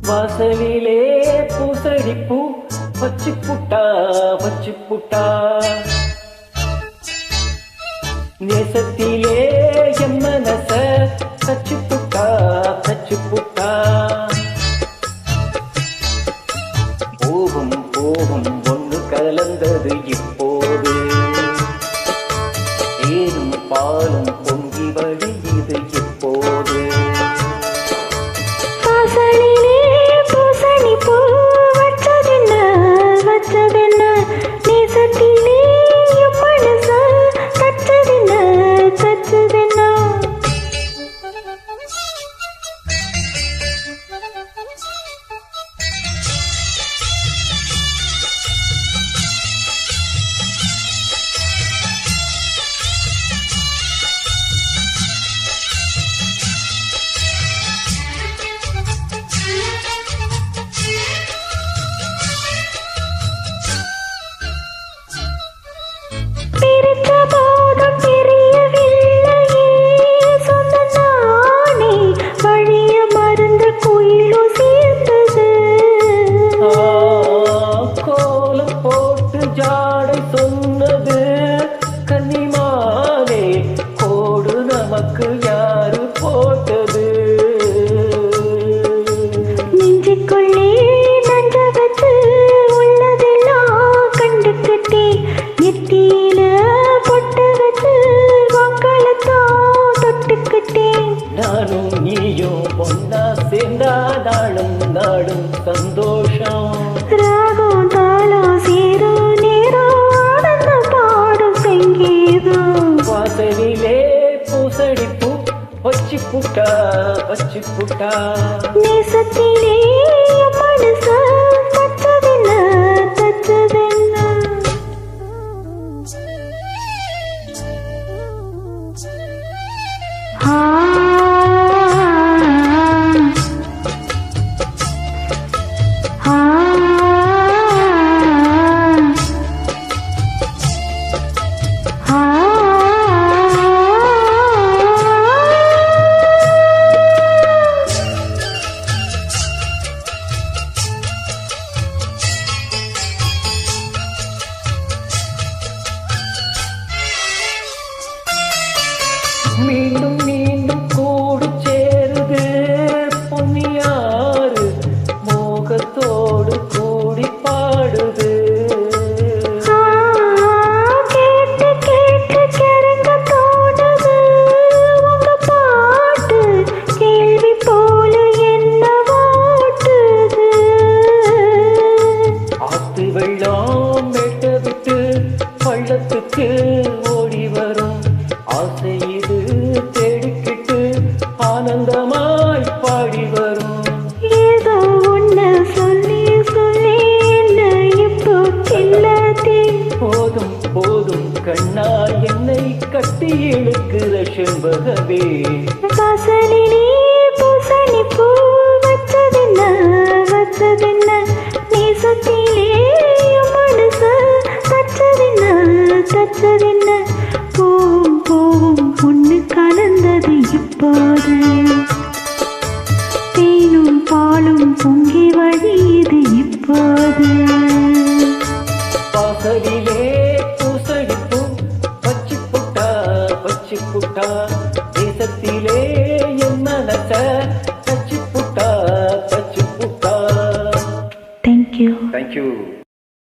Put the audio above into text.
வாசலிலே பூசடிப்பூ வச்சு புட்டா நேசத்திலே என் மனச தச்சு புட்டா போகும் ஒன்று கலந்தது இப்போது ஏனும் பாலும் பொங்கி வழியுது இப்போது ஜாடை சொன்னது கன்னிமானே கோடு நமக்கு யாரு போட்டது நெஞ்சுக்குள்ளே நஞ்ச வச்சு உள்ளதெல்லாம் கண்டுக்கிட்டே நெத்தியில பொட்டு வச்சு வாக்களத்தான் தொட்டுக்கிட்டே நானும் நீயும் ஒன்னா சேர்ந்தா நாடும் சந்தோஷம் ராகம் தாளம் சேரும் வாசலிலே பூசடிப்பூ வச்சு புட்டா நேசத்திலே மனச தச்சதென்ன மீண்டும் கூடு சேருது பொன்னியாறு மோகத்தோடு கூடி பாடுது கேட்டு கிறங்க தோணுது உங்க பாட்டு கேள்வி போல என்ன வாட்டுது ஆத்து வெள்ளம் வெட்ட விட்டு பள்ளத்துக்கு ஓடி வரும் ஆசை இது தேடிக்கிட்டு ஆனந்தமாய் பாடி வரும் ஏதோ ஒண்ணு சொல்லி என்ன இப்போ கில்லாதே போதும் கண்ணா என்னை கட்டி இழுக்கிற செண்பகவே வாசலிலே பூசணி பூ வச்சதென்ன நேசத்திலே மனச தச்சதென்ன போவும் ஒண்ணு கலந்தது இப்போது தேனும் பாலும் பொங்கி வழியுது இப்போது வாசலிலே பூசடிப்பூ வச்சு புட்டா தேசத்திலே என் மனச